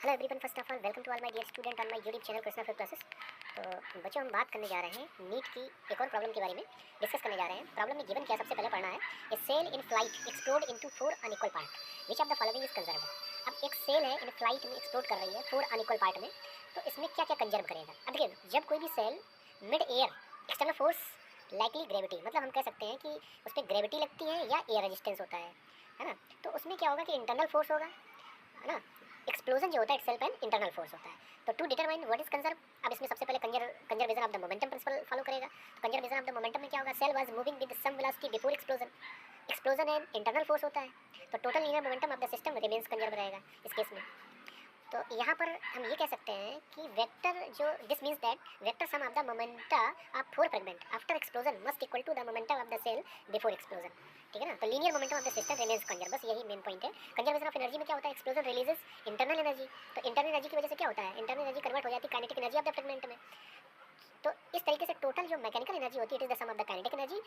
Hello everyone, first of all welcome to all my dear student on my YouTube channel Krishna फिर classes. तो बच्चों, हम बात करने जा रहे हैं नीट की एक और प्रॉब्लम के बारे में डिस्कस करने जा रहे हैं। प्रॉब्लम में गिवन क्या, सबसे पहले पढ़ना है, a cell in flight explode into 4 unequal part, which of the following is conserved. अब एक सेल है, इन फ्लाइट में एक्सप्लोड कर रही है 4 अनइक्वल पार्ट में, तो इसमें क्या क्या कंजर्व करेगा। अब देखिए, जब कोई भी shell mid air, external force likely gravity, मतलब हम कह सकते हैं कि उस पर ग्रेविटी लगती है या एयर रेजिस्टेंस होता है ना। तो उसमें क्या होगा कि इंटरनल फोर्स होगा, है ना। एक्सप्लोजन जो होता है इटसेल्फ एन इंटरनल फोर्स होता है। तो to determine what is conserve, अब इसमें सबसे पहले conservation of the momentum principle follow करेगा। तो कंजर्वेशन ऑफ द मोमेंटम में क्या होगा, shell was moving with some velocity before explosion, explosion an internal force होता है, तो total linear momentum of the system remains conserve रहेगा इस केस में। तो यहाँ पर हम ये कह सकते हैं कि वेक्टर जो this means that vector sum of the momenta of 4 fragment after explosion must equal to the momentum of the shell before explosion. ठीक है ना। तो linear momentum of the system remains conserve, बस यही मेन पॉइंट है। Conservation of energy में क्या होता है, एक्सप्लोजन रिलीजेस इंटरनल एनर्जी, तो इंटरनल एनर्जी की वजह से क्या होता है, इंटरनल एनर्जी कन्वर्ट हो जाती है kinetic energy of the fragment में। तो इस तरीके से टोटल जो मैकेनिकल एनर्जी होती है, it is the sum of the kinetic energy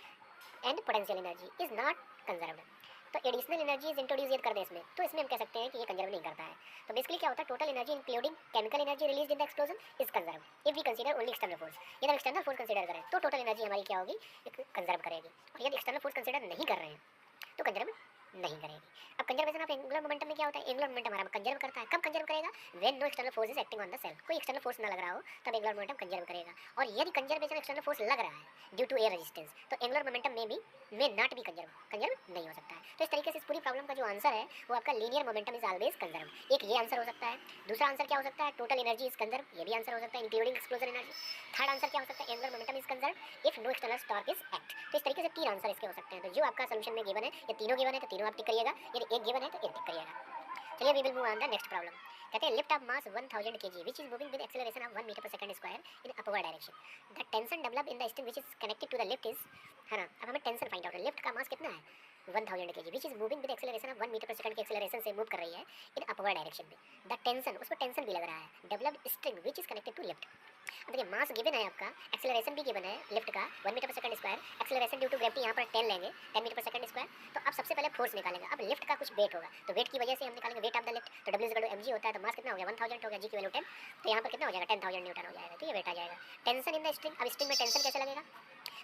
and potential energy is not conserved. तो एडिशनल एनर्जी इज इंट्रोड्यूस कर दे इसमें, तो इसमें हम कह सकते हैं कि ये कंजर्व नहीं करता है। तो बेसिकली क्या होता है, total energy including chemical energy release in the explosion is conserve if we consider only external force. यदि एक्सटर्नल फोर्स कंसीडर करें तो टोटल एनर्जी हमारी क्या होगी, कंजर्व करेगी। और यदि एक्सटर्नल फोर्स कंसीडर नहीं कर रहे हैं तो कंजर्व नहीं करेगी। अब कंजर्वेशन ऑफ एंगुलर मोमेंटम में क्या होता है, एंगुलर मोमेंटम हमारा कंजर्व करता है, कब कंजर्व करेगा, when no external force is acting on the shell, कोई एक्सटर्नल फोर्स ना लग रहा हो तब एंगुलर मोमेंटम कंजर्व करेगा। और यदि कंजर्वेशन एक्सटर्नल फोर्स लग रहा है ड्यू टू एयर रेजिस्टेंस, तो एंगुलर मोमेंटम में भी मे नॉट बी कंजर्व नहीं हो सकता है। तो इस तरीके से इस पूरी प्रॉब्लम का जो आंसर है वो आपका linear momentum is always conserve. एक ये आंसर हो सकता है। दूसरा आंसर क्या हो सकता है, टोटल एनर्जी इज कंजर्व, ये भी आंसर हो सकता है including explosion energy. Third answer क्या हो सकता है, angular momentum is conserve if no external torque is act. तो इस तरीके से 3 आंसर इसके हो सकते हैं। तो जो आपका सोल्यूशन में गिवन है, ये तीनों गिवन है तो तीनों आप टिक करिएगा, यदि एक गिवन है तो एक टिक करिएगा। चलिए we will move on the next problem. कहते हैं lift of mass 1000 kg which is moving with acceleration of 1 meter per second square in upward direction. The tension developed in the string which is connected to the lift is, है ना। अब हमें tension find out है, lift का मास कितना है 1000 kg which is moving with acceleration of 1 meter per second के acceleration से मूव कर रही है इन अपवर्ड डायरेक्शन में। द टेंशन, उसको टेंशन भी लग रहा है, developed string which is connected to lift. अब देखिए, मास गिवन है आपका, एक्सेलरेशन भी गिवन है लिफ्ट का 1 meter per second square, acceleration due to gravity यहाँ पर 10 लेंगे, 10 मीटर पर सेकंड स्क्वायर। तो अब सबसे पहले फोर्स निकालेंगे। अब लिफ्ट का कुछ वेट होगा, तो वेट की वजह से हम निकालेंगे वेट ऑफ द लिफ्ट, तो W होता है, तो मास कितना हो गया 1000 हो गया, जी की वैल्यू 10, तो यहाँ पर कितना हो जाएगा 10,000 न्यूटन हो जाएगा। तो ये वेट आ जाएगा। टेंशन इन द स्ट्रिंग, अब स्ट्रिंग में टेंशन कैसे लगेगा,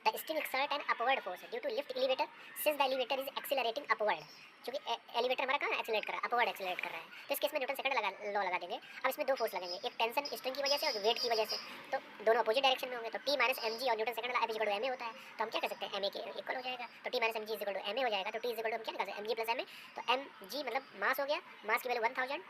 the string exert an upward force due to lift elevator since the elevator is accelerating upward, क्योंकि एलिवेटर हमारा कहाँ एक्सेलरेट कर रहा है, अपवर्ड एक्सेलरेट कर रहा है। तो इस केस में न्यूटन सेकंड लॉ लगा देंगे। अब इसमें दो फोर्स लगेंगे, एक टेंशन स्ट्रिंग की वजह से और वेट की वजह से, तो दोनों अपोजिट डायरेक्शन में होंगे। तो T माइनस mg और Newton second law F equal to ma होता है, तो हम क्या कर सकते हैं ma के इक्वल हो जाएगा। तो T minus mg equal to ma हो जाएगा, तो T इक्वल टू हम क्या निकाल सकते हैं mg प्लस ma। तो mg मतलब मास हो गया, मास की वैल्यू 1000